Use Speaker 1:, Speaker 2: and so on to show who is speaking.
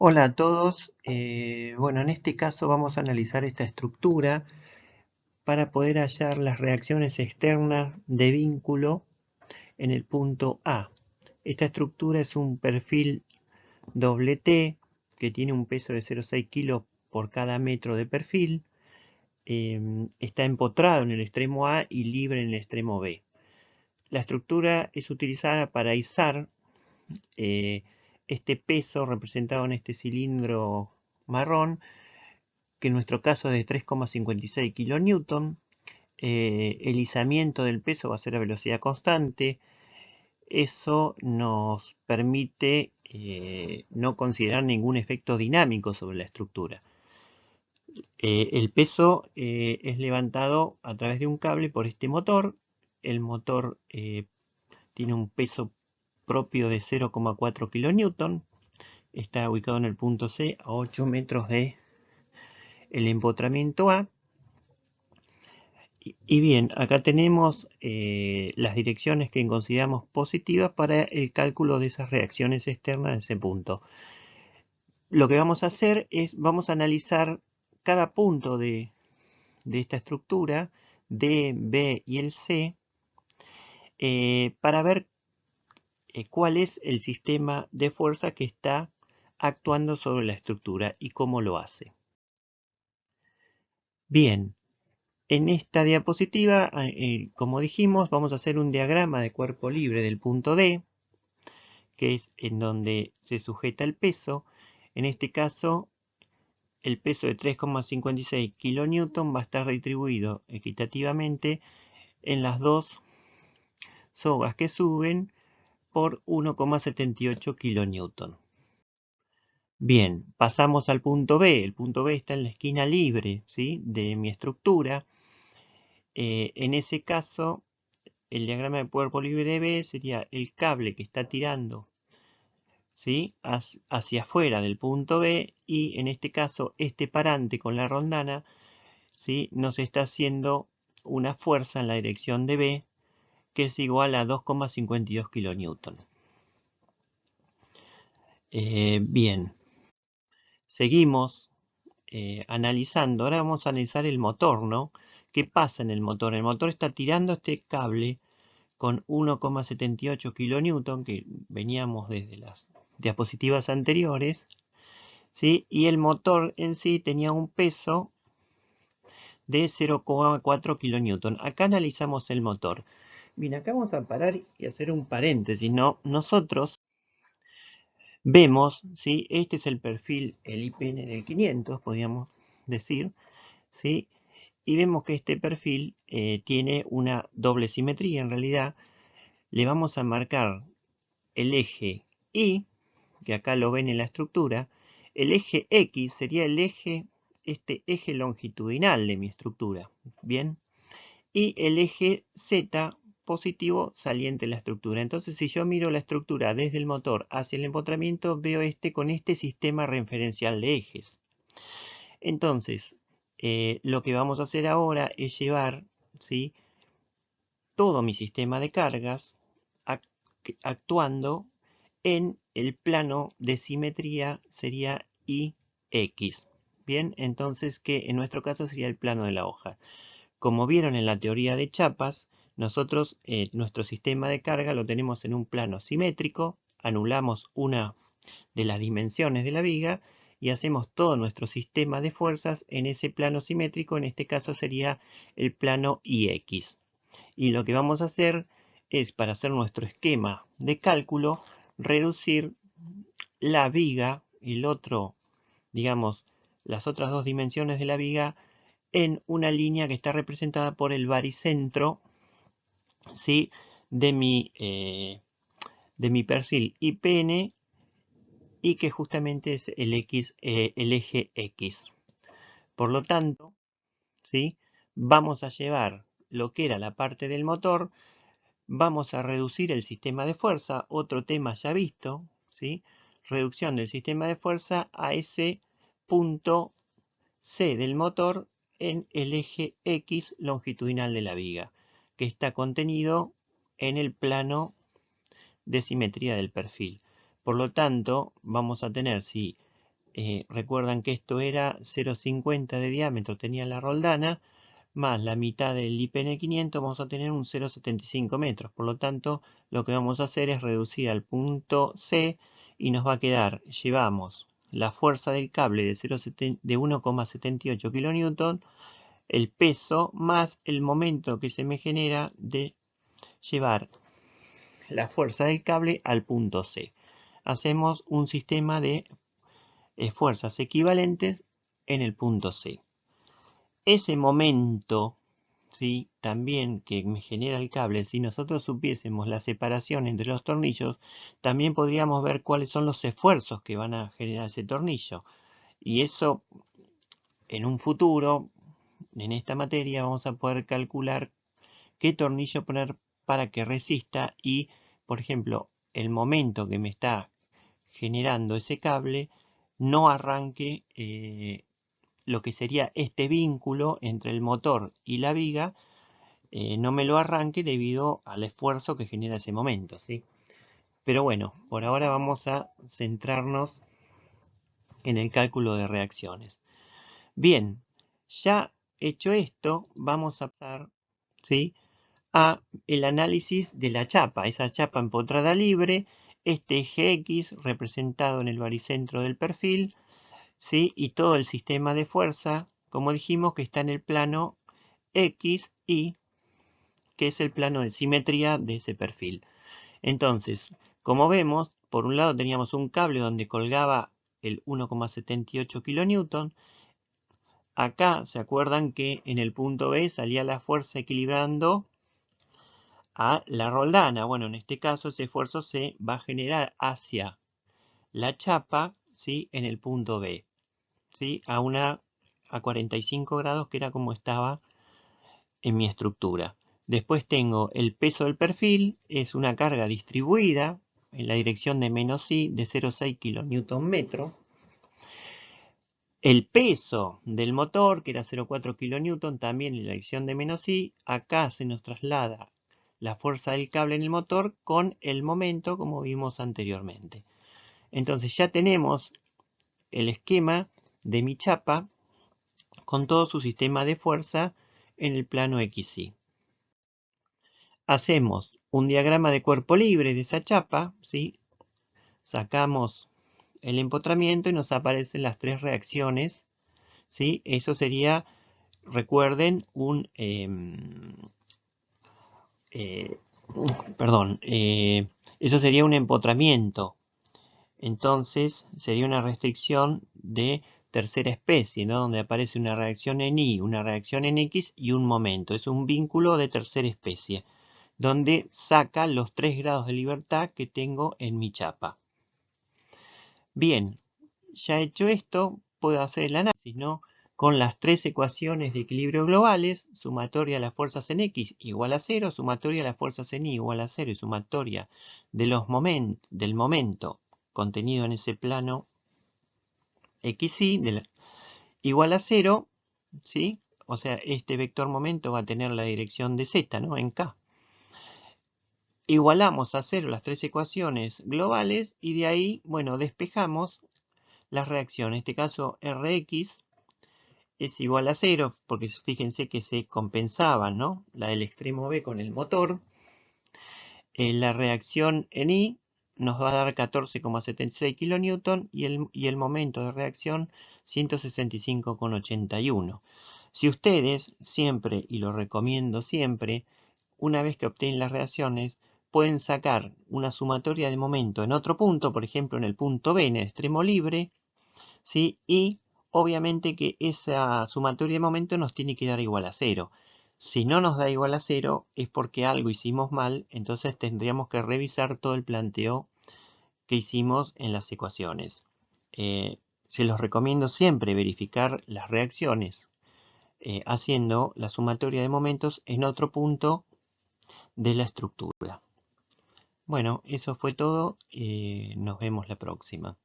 Speaker 1: Hola a todos. Bueno, en este caso vamos a analizar esta estructura para poder hallar las reacciones externas de vínculo en el punto A. Esta estructura es un perfil doble T que tiene un peso de 0,6 kilos por cada metro de perfil. Está empotrado en el extremo A y libre en el extremo B. La estructura es utilizada para izar este peso representado en este cilindro marrón, que en nuestro caso es de 3,56 kN. El izamiento del peso va a ser a velocidad constante. Eso nos permite no considerar ningún efecto dinámico sobre la estructura. El peso es levantado a través de un cable por este motor. El motor tiene un peso propio de 0,4 kN. Está ubicado en el punto C a 8 metros de el empotramiento A. Y bien, acá tenemos las direcciones que consideramos positivas para el cálculo de esas reacciones externas en ese punto. Lo que vamos a hacer es, vamos a analizar cada punto de esta estructura, D, B y el C, para ver cuál es el sistema de fuerza que está actuando sobre la estructura y cómo lo hace. Bien. En esta diapositiva, como dijimos, vamos a hacer un diagrama de cuerpo libre del punto D, que es en donde se sujeta el peso. En este caso, el peso de 3,56 kN va a estar distribuido equitativamente en las dos sogas que suben por 1,78 kN. Bien, pasamos al punto B. El punto B está en la esquina libre, ¿sí?, de mi estructura. En ese caso, el diagrama de cuerpo libre B sería el cable que está tirando, ¿sí?, hacia afuera del punto B, y en este caso este parante con la rondana, ¿sí?, nos está haciendo una fuerza en la dirección de B que es igual a 2,52 kN. Bien, seguimos analizando. Ahora vamos a analizar el motor, ¿no? ¿Qué pasa en el motor? El motor está tirando este cable con 1,78 kN, que veníamos desde las diapositivas anteriores, ¿sí? Y el motor en sí tenía un peso de 0,4 kN. Acá analizamos el motor. Bien, acá vamos a parar y hacer un paréntesis, ¿no? Nosotros vemos, ¿sí?, este es el perfil, el IPN del 500, podríamos decir, ¿sí? Y vemos que este perfil tiene una doble simetría. En realidad, le vamos a marcar el eje Y, que acá lo ven en la estructura. El eje X sería el eje, este eje longitudinal de mi estructura, ¿bien? Y el eje Z positivo saliente de la estructura. Entonces, si yo miro la estructura desde el motor hacia el empotramiento, veo con este sistema referencial de ejes. Entonces, lo que vamos a hacer ahora es llevar, ¿sí?, todo mi sistema de cargas actuando en el plano de simetría, sería IX. Bien, entonces, que en nuestro caso sería el plano de la hoja. Como vieron en la teoría de chapas, nosotros nuestro sistema de carga lo tenemos en un plano simétrico, anulamos una de las dimensiones de la viga y hacemos todo nuestro sistema de fuerzas en ese plano simétrico. En este caso sería el plano IX. Y lo que vamos a hacer es, para hacer nuestro esquema de cálculo, reducir la viga, digamos, las otras dos dimensiones de la viga, en una línea que está representada por el baricentro, ¿sí?, de mi perfil IPN, y que justamente es el eje X. Por lo tanto, ¿sí?, vamos a llevar lo que era la parte del motor. Vamos a reducir el sistema de fuerza, otro tema ya visto, ¿sí?, reducción del sistema de fuerza a ese punto C del motor en el eje X longitudinal de la viga, que está contenido en el plano de simetría del perfil. Por lo tanto, vamos a tener, si recuerdan que esto era 0,50 de diámetro, tenía la roldana, más la mitad del IPN 500, vamos a tener un 0,75 metros. Por lo tanto, lo que vamos a hacer es reducir al punto C y nos va a quedar, llevamos la fuerza del cable de 1,78 kN, el peso más el momento que se me genera de llevar la fuerza del cable al punto C. Hacemos un sistema de fuerzas equivalentes en el punto C. Ese momento, ¿sí?, también que me genera el cable, si nosotros supiésemos la separación entre los tornillos, también podríamos ver cuáles son los esfuerzos que van a generar ese tornillo. Y eso, en un futuro, en esta materia, vamos a poder calcular qué tornillo poner para que resista y, por ejemplo, el momento que me está generando ese cable no arranque lo que sería este vínculo entre el motor y la viga, no me lo arranque debido al esfuerzo que genera ese momento, ¿sí? Pero bueno, por ahora vamos a centrarnos en el cálculo de reacciones. Bien, ya hecho esto, vamos a pasar, ¿sí?, a el análisis de la chapa, esa chapa empotrada libre, este eje X representado en el baricentro del perfil, ¿sí?, y todo el sistema de fuerza, como dijimos, que está en el plano X y que es el plano de simetría de ese perfil. Entonces, como vemos, por un lado teníamos un cable donde colgaba el 1,78 kN. Acá, ¿se acuerdan que en el punto B salía la fuerza equilibrando a la roldana? Bueno, en este caso ese esfuerzo se va a generar hacia la chapa, ¿sí?, en el punto B, ¿sí?, a 45 grados, que era como estaba en mi estructura. Después tengo el peso del perfil, es una carga distribuida en la dirección de menos I de 0,6 kN. El peso del motor, que era 0,4 kN, también en la dirección de menos I. Acá se nos traslada la fuerza del cable en el motor con el momento, como vimos anteriormente. Entonces ya tenemos el esquema de mi chapa con todo su sistema de fuerza en el plano XY. Hacemos un diagrama de cuerpo libre de esa chapa, ¿sí? Sacamos el empotramiento y nos aparecen las tres reacciones, ¿sí? Eso sería, recuerden, eso sería un empotramiento. Entonces sería una restricción de tercera especie, ¿no?, donde aparece una reacción en Y, una reacción en X y un momento. Es un vínculo de tercera especie, donde saca los 3 grados de libertad que tengo en mi chapa. Bien, ya hecho esto, puedo hacer el análisis, ¿no?, con las tres ecuaciones de equilibrio globales: sumatoria de las fuerzas en X igual a 0, sumatoria de las fuerzas en Y igual a 0 y sumatoria de los del momento contenido en ese plano XY igual a 0, ¿sí? O sea, este vector momento va a tener la dirección de Z, ¿no?, en K. Igualamos a 0 las tres ecuaciones globales y de ahí, bueno, despejamos las reacciones. En este caso, Rx es igual a 0, porque fíjense que se compensaban, ¿no?, la del extremo B con el motor. La reacción en Y nos va a dar 14,76 kN y el momento de reacción 165,81. Si ustedes siempre, y lo recomiendo siempre, una vez que obtienen las reacciones, pueden sacar una sumatoria de momento en otro punto, por ejemplo en el punto B, en el extremo libre, ¿sí?, y obviamente que esa sumatoria de momento nos tiene que dar igual a 0. Si no nos da igual a 0 es porque algo hicimos mal, entonces tendríamos que revisar todo el planteo que hicimos en las ecuaciones. Se los recomiendo siempre verificar las reacciones haciendo la sumatoria de momentos en otro punto de la estructura. Bueno, eso fue todo. Nos vemos la próxima.